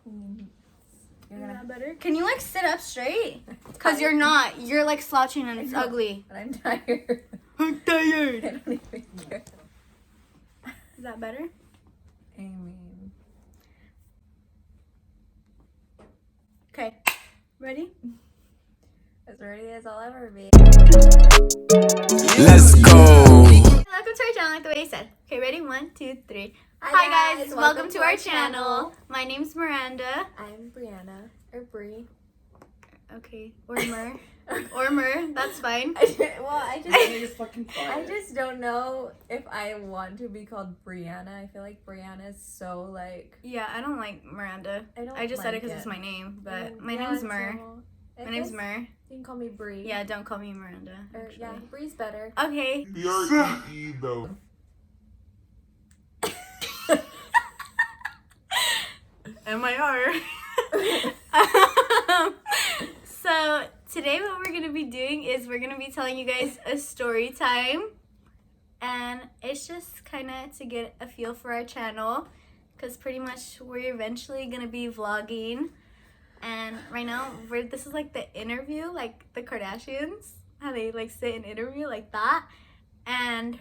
You're gonna... Is that better? Can you like sit up straight? Cause you're not. You're like slouching and it's ugly. But I'm tired. I'm tired. I don't even care. Is that better? I mean... Okay. Ready? As ready as I'll ever be. Let's go. Welcome to our channel, like the way I said. Okay, ready? 1, 2, 3. Hi guys, welcome to our channel. My name's Miranda. I'm Brianna, or Brie. Okay, or Mer. Or Mer, that's fine. I just don't know if I want to be called Brianna. I feel like Brianna is so like... Yeah, I don't like Miranda. I just said it because it's my name, but my name's Mer. My name's Mer. You can call me Brie. Yeah, don't call me Miranda. Or, yeah, Brie's better. Okay. B-R-E-E though. M-I-R. So today what we're going to be doing is we're going to be telling you guys a story time. And it's just kind of to get a feel for our channel. Because pretty much we're eventually going to be vlogging. And right now, this is like the interview, like the Kardashians. How they like sit in interview like that. And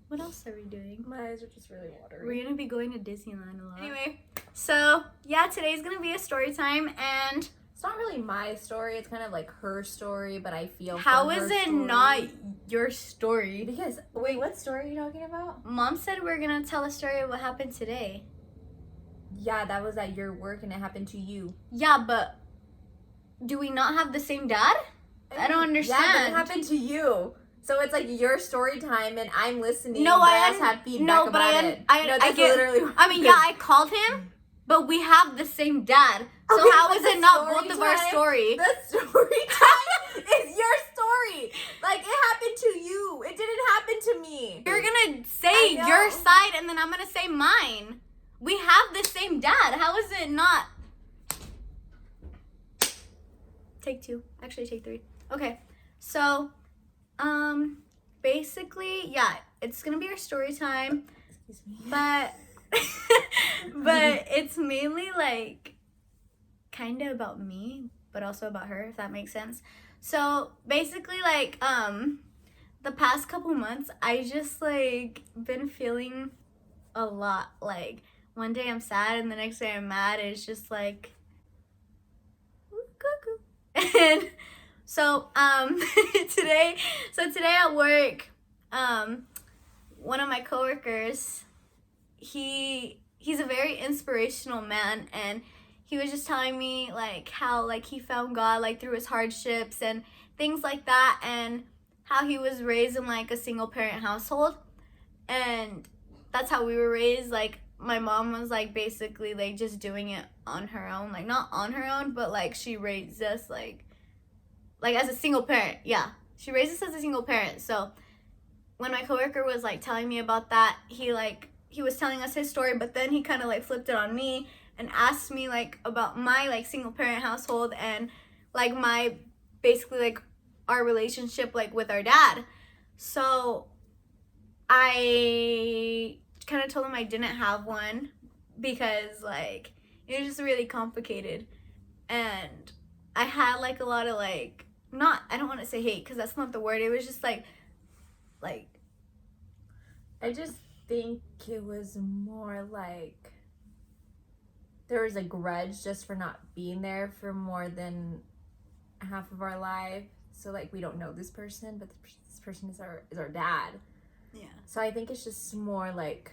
what else are we doing? My eyes are just really watery. We're going to be going to Disneyland a lot. Anyway, so yeah, today's going to be a story time. And it's not really my story. It's kind of like her story, but I feel how is it not your story? Because, wait, what story are you talking about? Mom said we're going to tell a story of what happened today. Yeah, that was at your work and it happened to you. Yeah, but do we not have the same dad? I don't understand. Yeah, but it happened to you. So it's like your story time and I'm listening. No, but I just have feedback about it. I get. Literally I mean, yeah, I called him, but we have the same dad. So okay, how is it not both of our story? The story time is your story. Like, it happened to you. It didn't happen to me. You're gonna say your side and then I'm gonna say mine. We have the same dad. How is it not? Take 2. Actually, take 3. Okay. So, basically, yeah, it's gonna be our story time. Excuse me. But, but it's mainly like kind of about me, but also about her, if that makes sense. So basically, like, the past couple months, I just like been feeling a lot. Like, one day I'm sad and the next day I'm mad. It's just like, cuckoo. And so today at work, one of my coworkers, he's a very inspirational man, and he was just telling me like how like he found God like through his hardships and things like that, and how he was raised in like a single parent household, and that's how we were raised. Like, my mom was like basically like just doing it on her own, like not on her own, but like she raised us like as a single parent. Yeah, she raised us as a single parent. So when my coworker was like telling me about that, he was telling us his story, but then he kind of like flipped it on me and asked me like about my like single parent household and like my basically like our relationship like with our dad. So I kind of told him I didn't have one because like it was just really complicated, and I had like a lot of like, not, I don't want to say hate because that's not the word. It was just like I just think it was more like there was a grudge just for not being there for more than half of our life. So like, we don't know this person, but this person is our dad. Yeah. So I think it's just more like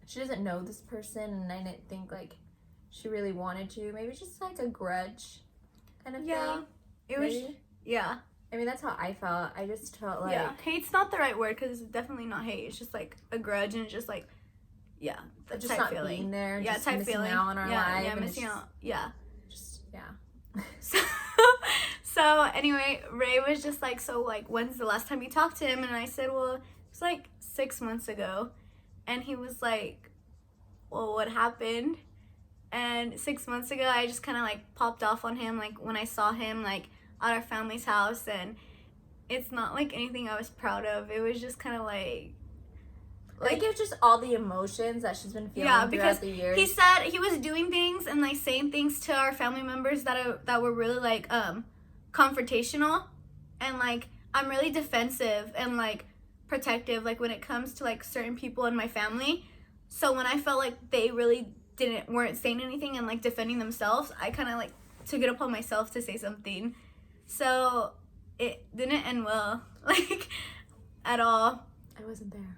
she doesn't know this person, and I didn't think like she really wanted to. Maybe it's just like a grudge kind of thing. It was. Yeah. I mean, that's how I felt. I just felt like... Yeah, hate's not the right word because it's definitely not hate. It's just like a grudge, and it's just like, yeah, that just type not feeling. Being there, yeah, just type missing feeling. out on our life. Yeah, missing out. Yeah. Just, yeah. So anyway, Ray was just like, so like, when's the last time you talked to him? And I said, well, it's like 6 months ago. And he was like, well, what happened? And 6 months ago, I just kind of like popped off on him, like when I saw him like at our family's house, and it's not like anything I was proud of. It was just kind of like, I think it's just all the emotions that she's been feeling because throughout the years. he said he was doing things and like saying things to our family members that were really like confrontational, and like I'm really defensive and like protective like when it comes to like certain people in my family. So when I felt like they really weren't saying anything and like defending themselves, I kind of like took it upon myself to say something. So it didn't end well, like at all. I wasn't there.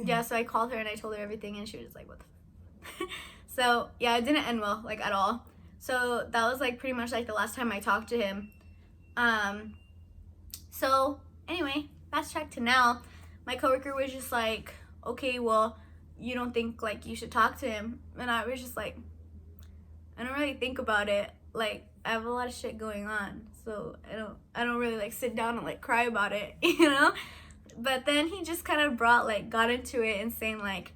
Yeah, so I called her and I told her everything, and she was just like, what the So yeah, it didn't end well, like at all. So that was like pretty much like the last time I talked to him. So anyway, fast track to now. My coworker was just like, okay, well, you don't think like you should talk to him? And I was just like, I don't really think about it. Like I have a lot of shit going on, so I don't really like sit down and like cry about it, you know? But then he just kind of got into it and saying like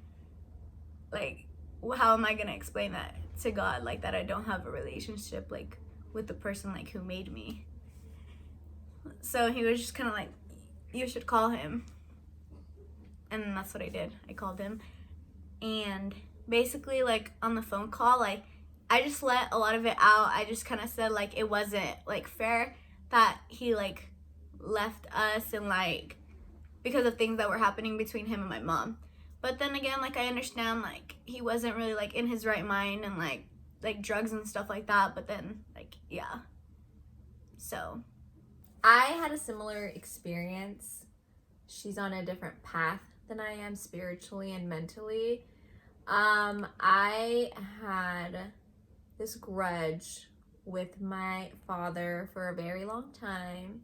how am I gonna explain that to God, like that I don't have a relationship like with the person like who made me. So he was just kind of like, you should call him. And then that's what I did. I called him, and basically like on the phone call, like I just let a lot of it out. I just kind of said like it wasn't like fair that he like left us and like because of things that were happening between him and my mom. But then again, like I understand like he wasn't really like in his right mind and like drugs and stuff like that. But then like yeah. So I had a similar experience. She's on a different path than I am spiritually and mentally. I had this grudge with my father for a very long time.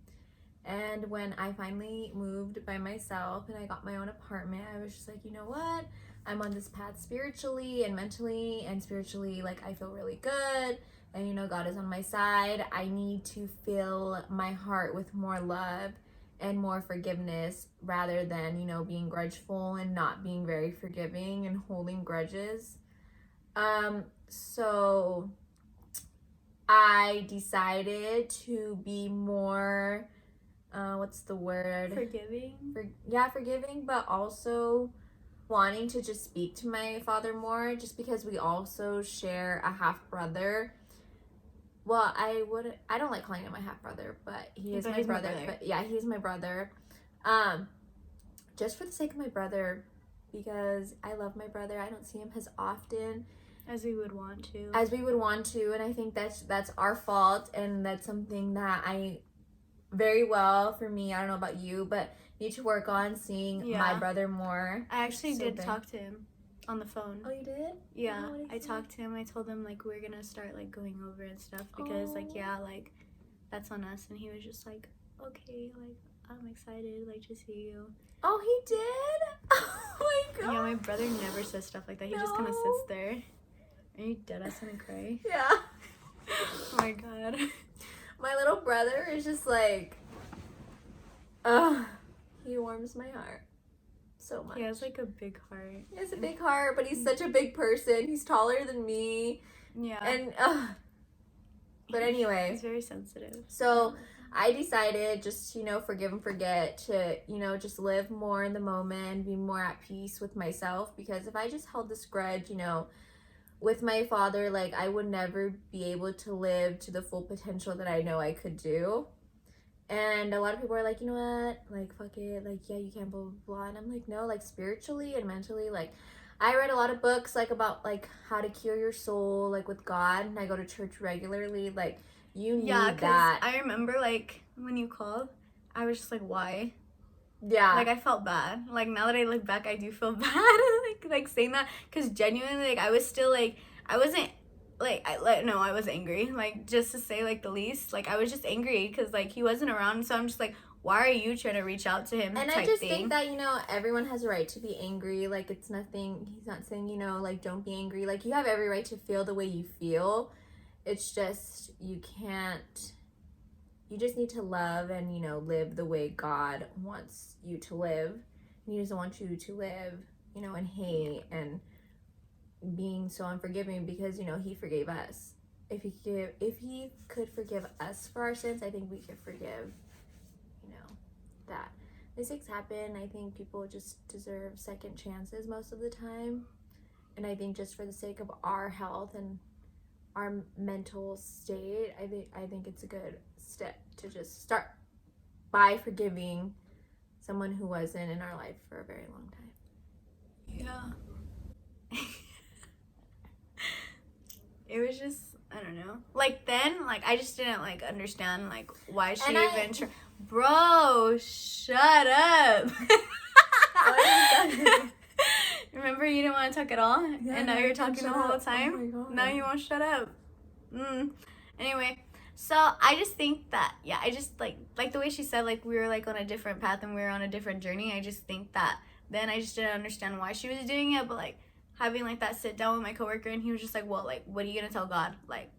And when I finally moved by myself and I got my own apartment, I was just like, you know what? I'm on this path spiritually and mentally, and spiritually, like, I feel really good. And, you know, God is on my side. I need to fill my heart with more love and more forgiveness rather than, you know, being grudgeful and not being very forgiving and holding grudges. So I decided to be more what's the word? forgiving. Forgiving, but also wanting to just speak to my father more, just because we also share a half brother. Well, I don't like calling him my half brother, but he's my brother. But yeah, he's my brother. Just for the sake of my brother, because I love my brother. I don't see him as often as we would want to. And I think that's our fault, and that's something that I very well for me, I don't know about you, but need to work on seeing my brother more. I actually did talk to him on the phone. Oh, you did? Yeah, I talked to him. I told him like we're gonna start like going over and stuff because like like that's on us. And he was just like, okay, like I'm excited like to see you. Oh, he did? Oh my god. Yeah, my brother never says stuff like that. He just kind of sits there. Are you dead? I gonna cry. Yeah. Oh my god. My little brother is just like, he warms my heart so much. He has like a big heart. He has a big heart, but he's such a big person. He's taller than me. Yeah. And, but anyway. He's very sensitive. So I decided just, you know, forgive and forget, to, you know, just live more in the moment, be more at peace with myself. Because if I just held this grudge, you know, with my father, like I would never be able to live to the full potential that I know I could do. And a lot of people are like, you know what, like fuck it, like yeah, you can't blah blah blah. And I'm like, no, like spiritually and mentally, like I read a lot of books like about like how to cure your soul like with God, and I go to church regularly. Like you need that. I remember like when you called, I was just like, why? Yeah. Like I felt bad. Like now that I look back, I do feel bad. like saying that, because genuinely, like I was still like I wasn't like I was angry. Like just to say like the least. Like I was just angry because like he wasn't around. So I'm just like, why are you trying to reach out to him? And I just think that, you know, everyone has a right to be angry. Like it's nothing. He's not saying, you know, like don't be angry. Like you have every right to feel the way you feel. It's just you can't. You just need to love and, you know, live the way God wants you to live. He doesn't want you to live, you know, in hate and being so unforgiving, because, you know, he forgave us. If he could forgive us for our sins, I think we could forgive, you know, that. Mistakes happen. I think people just deserve second chances most of the time. And I think just for the sake of our health and our mental state, I think it's a good step to just start by forgiving someone who wasn't in our life for a very long time. Yeah. It was just, I don't know. Like then, like I just didn't like understand like why she even Bro, shut up. Remember you didn't want to talk at all? Yeah, and now you're talking the whole time? Oh my God. Now you won't shut up. Anyway, so I just think that, yeah, I just like the way she said, like, we were, like, on a different path and we were on a different journey. I just think that then I just didn't understand why she was doing it, but, like, having, like, that sit down with my coworker, and he was just like, well, like, what are you gonna tell God? Like,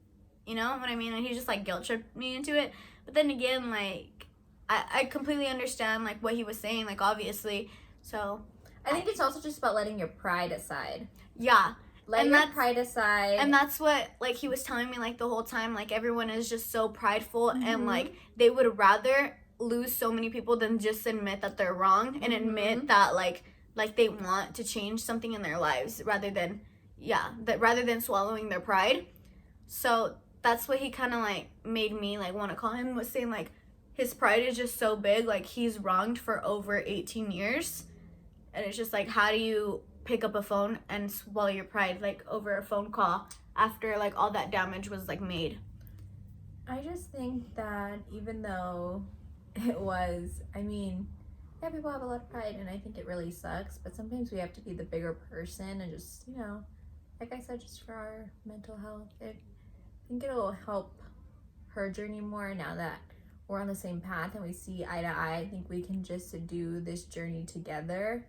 you know what I mean? And he just, like, guilt-tripped me into it. But then again, like, I completely understand, like, what he was saying, like, obviously. So I think it's also just about letting your pride aside. Yeah. Let your pride aside. And that's what, like, he was telling me, like, the whole time. Like, everyone is just so prideful, and, like, they would rather lose so many people than just admit that they're wrong and admit that, like they want to change something in their lives rather than swallowing their pride. So that's what he kind of, like, made me, like, want to call him, was saying, like, his pride is just so big. Like, he's wronged for over 18 years. And it's just, like, how do you pick up a phone and swallow your pride, like, over a phone call after, like, all that damage was, like, made? I just think that even though it was, I mean, yeah, people have a lot of pride, and I think it really sucks, but sometimes we have to be the bigger person and just, you know, like I said, just for our mental health. I think it'll help her journey more now that we're on the same path and we see eye to eye. I think we can just do this journey together.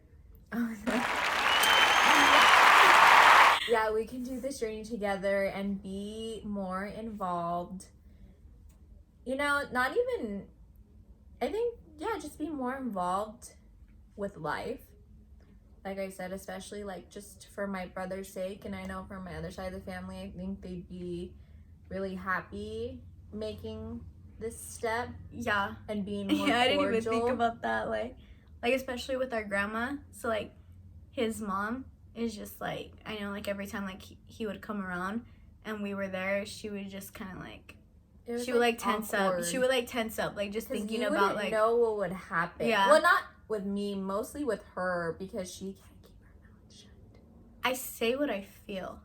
Yeah, we can do this journey together and be more involved. You know, not even, I think, yeah, just be more involved with life. Like I said, especially, like, just for my brother's sake, and I know for my other side of the family, I think they'd be really happy making this step. Yeah. And being more cordial. I didn't even think about that, like especially with our grandma. So, like, his mom is just, like, I know, like, every time, like, he would come around and we were there, she would just kind of, like, she would, like, tense up. She would, like, tense up, like, just thinking about, like, know what would happen. Yeah. Well, not with me, mostly with her, because she can't keep her mouth shut. I say what I feel.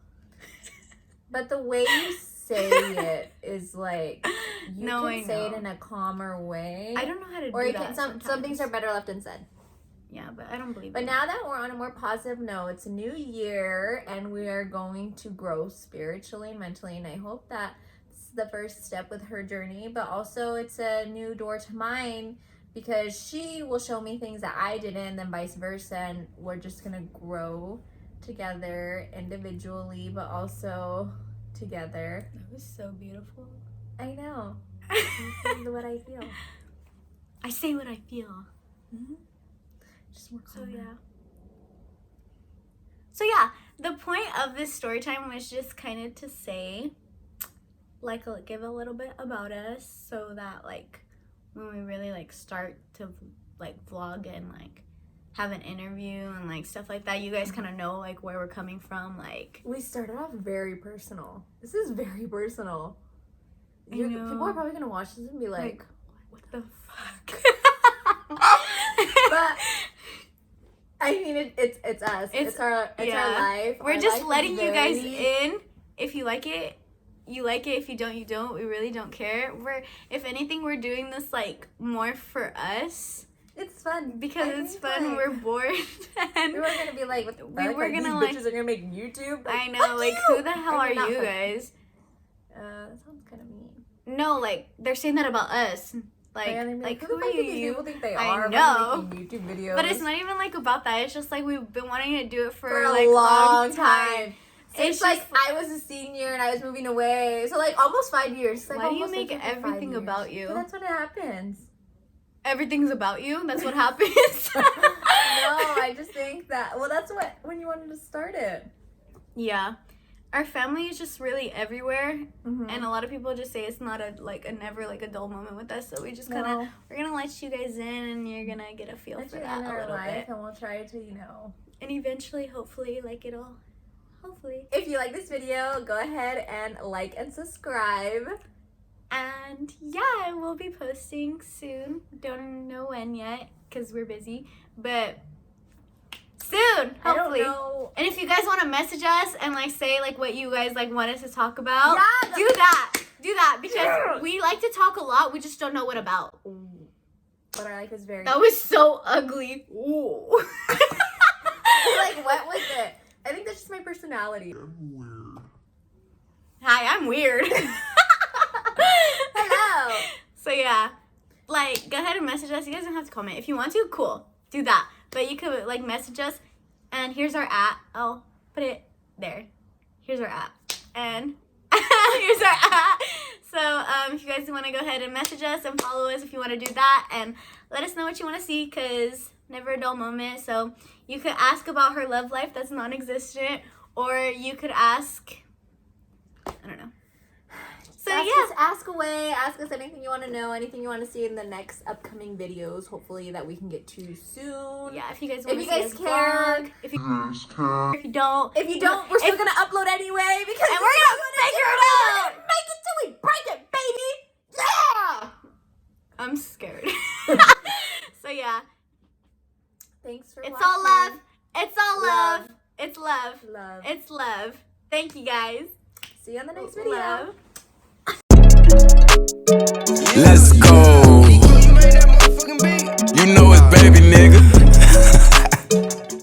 But the way you say it is, like, you I can say know. it in a calmer way. I don't know how to or do you that. Can, some things are better left unsaid. Yeah, but I don't believe But it. now that we're on a more positive note, it's a new year, and we are going to grow spiritually and mentally, and I hope that this is the first step with her journey, but also it's a new door to mine, because she will show me things that I didn't, and then vice versa, and we're just gonna grow together individually, but also together. That was so beautiful. I know. This is what I feel. I say what I feel. Mm-hmm. Just more calm. So yeah, the point of this story time was just kind of to say, like, give a little bit about us, so that, like, when we really, like, start to, like, vlog and, like, have an interview and, like, stuff like that, you guys kind of know, like, where we're coming from. Like, we started off very personal. This is very personal. I know. People are probably gonna watch this and be like, what the fuck? But I mean, it's us. It's our life. We're our just life letting you guys in. If you like it, you like it. If you don't, you don't. We really don't care. If anything, we're doing this, like, more for us. It's fun because it's fun. We're bored. And we were gonna be like, what the fuck? We were gonna, these bitches are gonna make YouTube. Like, I know, like, who the hell are you guys? That sounds kind of mean. No, like, they're saying that about us. Like, who are you? People think they are. I know. Making YouTube videos. But it's not even, like, about that. It's just, like, we've been wanting to do it for a like, long time. It's like, I was a senior and I was moving away. So, like, almost 5 years. Like, why do you make everything about you? But that's what happens. Everything's about you? That's what happens? No, I just think that, well, that's when you wanted to start it. Yeah. our family is just really everywhere, Mhm. and a lot of people just say it's not a never like a dull moment with us. So we just kind of No. we're gonna let you guys in, and you're gonna get a feel Let for you that in a our little life, bit, and we'll try to, you know. and eventually, hopefully, like it'll, hopefully. If you like this video, go ahead and like and subscribe. And yeah, we'll be posting soon. Don't know when yet because we're busy, but soon, hopefully. I don't know. And if you guys want to message us and like say like what you guys like want us to talk about, Yeah, do that because we like to talk a lot. We just don't know what about. But our life is very. That was so ugly. Ooh. Like, what was it? I think that's just my personality. I'm weird. Hi, I'm weird. Hello. So yeah, like go ahead and message us. You guys don't have to comment. If you want to, cool, do that. But you could like message us. And here's our @ I'll put it there. Here's our @ and here's our @ So if you guys want to go ahead and message us and follow us if you want to do that, and let us know what you want to see, because never a dull moment. So you could ask about her love life that's non-existent, or you could ask, I don't know. So Ask away. Ask us anything you want to know, anything you want to see in the next upcoming videos. Hopefully that we can get to soon. Yeah, if you guys want If to you see guys us care. vlog, if you don't, If you don't, we're still gonna upload anyway because and we're gonna figure it out. Make it till we break it, baby. Yeah. I'm scared. So yeah, Thanks for it's watching. all love. It's all love. Love. It's love. Love. It's love. Thank you guys. See you on the next video. Love.